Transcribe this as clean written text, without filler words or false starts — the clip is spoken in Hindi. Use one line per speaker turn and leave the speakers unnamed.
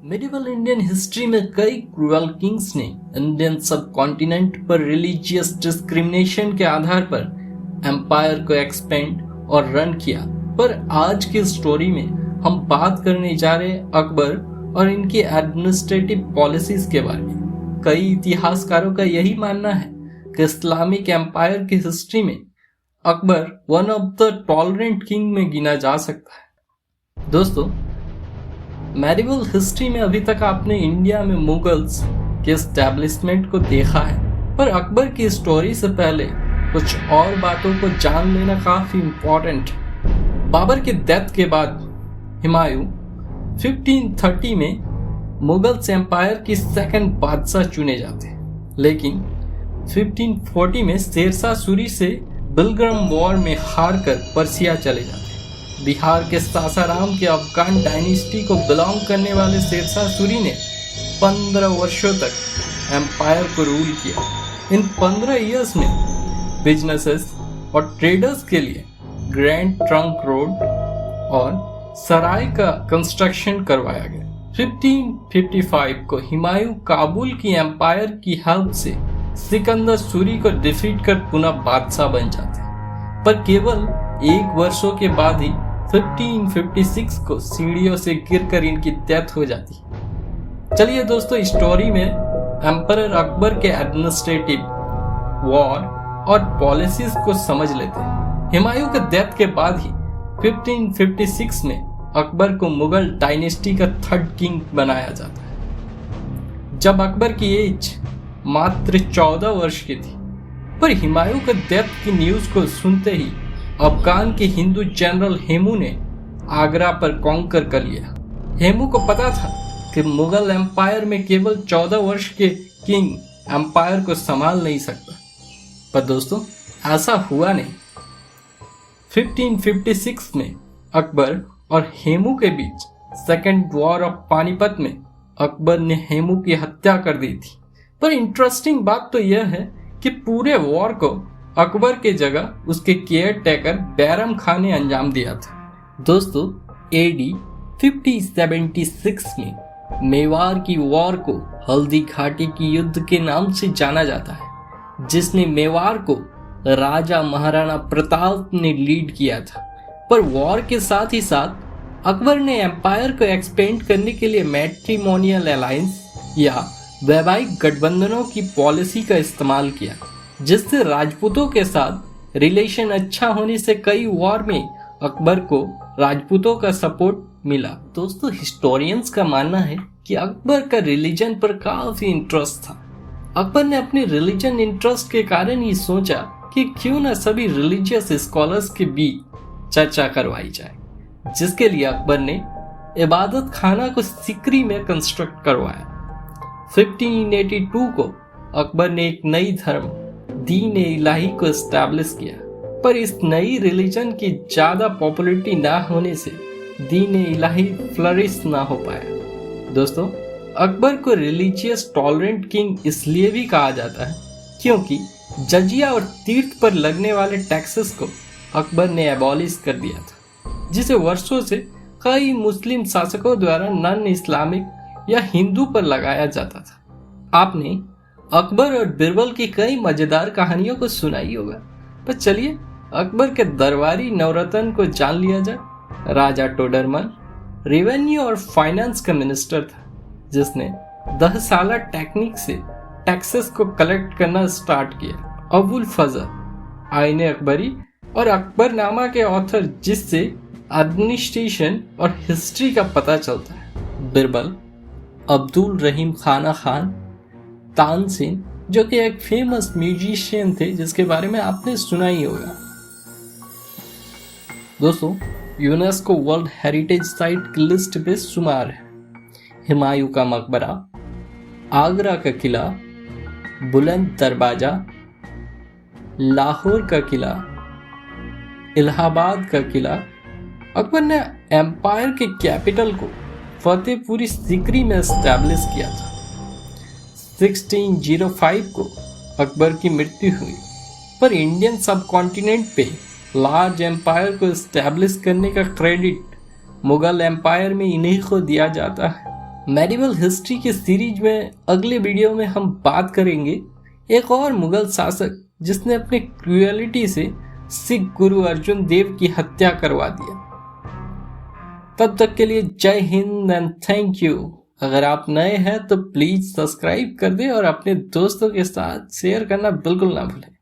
मिडिवल इंडियन हिस्ट्री में कई क्रूअल किंग्स ने इंडियन सब कॉन्टिनेंट पर रिलीजियस डिस्क्रिमिनेशन के आधार पर एम्पायर को एक्सपेंड और रन किया। पर आज की स्टोरी में हम बात करने जा रहे हैं अकबर और इनकी एडमिनिस्ट्रेटिव पॉलिसीज के बारे में। कई इतिहासकारों का यही मानना है कि इस्लामिक एम्पायर की हिस्ट्री में Akbar one of the tolerant king में गिना जा सकता है। दोस्तों, मेडिवल हिस्ट्री में अभी तक आपने इंडिया में मुगल्स के एस्टैब्लिशमेंट को देखा है, पर अकबर की स्टोरी से पहले कुछ और बातों को जान लेना काफी इम्पोर्टेंट है। बाबर के डेथ के बाद हुमायूं 1530 में मुगल्स एम्पायर की सेकंड बादशाह चुने जाते हैं, लेकिन 1540 में शेरशाह सूरी से बिलग्राम वॉर में हार कर पर्सिया चले जाते हैं। बिहार के सासाराम के अफगान डायनेस्टी को बिलोंग करने वाले शेरशाह सूरी ने 15 वर्षों तक एम्पायर को रूल किया। इन 15 इयर्स में बिजनेसेस और ट्रेडर्स के लिए ग्रैंड ट्रंक रोड और सराय का कंस्ट्रक्शन करवाया गया। 1555 को हुमायूं काबुल की एम्पायर की हेल्प से सिकंदर सूरी को डिफीट कर पुनः बादशाह बन जाते, पर केवल एक वर्षों के बाद ही 1556 को सीढ़ियों से गिरकर इनकी डेथ हो जाती। चलिए दोस्तों, स्टोरी में एम्परर अकबर के एडमिनिस्ट्रेटिव वॉर और पॉलिसीज को समझ लेते हैं। हुमायूं के डेथ के बाद ही 1556 में अकबर को मुगल डायनेस्टी का थर्ड किंग बनाया जाता है, जब अकबर की एज मात्र 14 वर्ष की थी। पर हुमायूं के डेथ की न्यूज को सुनते ही अफगान के हिंदू जनरल हेमू ने आगरा पर कॉन्कर कर लिया। हेमू को पता था कि मुगल एम्पायर में केवल 14 वर्ष के किंग एम्पायर को संभाल नहीं सकता, पर दोस्तों ऐसा हुआ नहीं। 1556 में अकबर और हेमू के बीच सेकेंड वॉर ऑफ पानीपत में अकबर ने हेमू की हत्या कर दी थी। पर इंटरेस्टिंग बात तो यह है कि पूरे वॉर को अकबर के जगह उसके केयर टेकर बैरम खान ने अंजाम दिया था। दोस्तों, AD 5076 में मेवाड़ की वॉर को हल्दी घाटी की युद्ध के नाम से जाना जाता है, जिसने मेवाड़ को राजा महाराणा प्रताप ने लीड किया था। पर वॉर के साथ ही साथ अकबर ने एम्पायर को एक्सपेंड करने के लिए मैट्रिमोनियल अलायंस या वैवाहिक गठबंधनों की पॉलिसी का इस्तेमाल किया, जिससे राजपूतों के साथ रिलेशन अच्छा होने से कई वॉर में अकबर को राजपूतों का सपोर्ट मिला। दोस्तों, हिस्टोरियंस का मानना है कि अकबर का रिलीजन पर काफी इंटरेस्ट था। अकबर ने अपने रिलीजन इंटरेस्ट के कारण ये सोचा कि क्यों न सभी रिलीजियस स्कॉलर्स के बीच चर्चा करवाई जाए, जिसके लिए अकबर ने इबादत खाना को सिकरी में कंस्ट्रक्ट करवाया। 1582 को अकबर ने एक नई धर्म दीन इलाही को एस्टैब्लिश किया, पर इस नई रिलीजन की ज्यादा पॉपुलैरिटी ना होने से दीन इलाही फ्लरिश ना हो पाया। दोस्तों, अकबर को रिलीजियस टॉलरेंट किंग इसलिए भी कहा जाता है क्योंकि जजिया और तीर्थ पर लगने वाले टैक्सेस को अकबर ने एबॉलिश कर दिया था, जिसे वर्षों से कई मुस्लिम शासकों द्वारा नॉन इस्लामिक या हिंदू पर लगाया जाता था। आपने अकबर और बिरबल की कई मजेदार कहानियों को सुना ही होगा, पर चलिए अकबर के दरबारी नवरत्न को जान लिया जाए। राजा टोडरमल रेवेन्यू और फाइनेंस का मिनिस्टर था, जिसने 10 साल टेक्निक से टैक्सेस को कलेक्ट करना स्टार्ट किया। अबुल फजल आईने अकबरी और अकबरनामा के ऑथर, जिससे एडमिनिस्ट्रेशन और हिस्ट्री का पता चलता है। बिरबल अब्दुल रहीम खाना खान तानसेन, जो कि एक फेमस म्यूजिशियन थे, जिसके बारे में आपने सुना ही होगा। दोस्तों, यूनेस्को वर्ल्ड हेरिटेज साइट की लिस्ट पे शुमार है हुमायूं का मकबरा, आगरा का किला, बुलंद दरवाजा, लाहौर का किला, इलाहाबाद का किला। अकबर ने एम्पायर के कैपिटल को फतेहपुरी सीकरी में एस्टैब्लिश किया था। 1605 को अकबर की मृत्यु हुई, पर इंडियन सब कॉन्टिनेंट पे लार्ज एम्पायर को एस्टैब्लिश करने का क्रेडिट मुगल एम्पायर में इन्हीं को दिया जाता है। मेडिवल हिस्ट्री की सीरीज में अगले वीडियो में हम बात करेंगे एक और मुगल शासक जिसने अपने क्रूएलिटी से सिख गुरु अर्जुन देव की हत्या करवा दिया। तब तक के लिए जय हिंद एंड थैंक यू। अगर आप नए हैं तो प्लीज सब्सक्राइब कर दें और अपने दोस्तों के साथ शेयर करना बिल्कुल ना भूलें।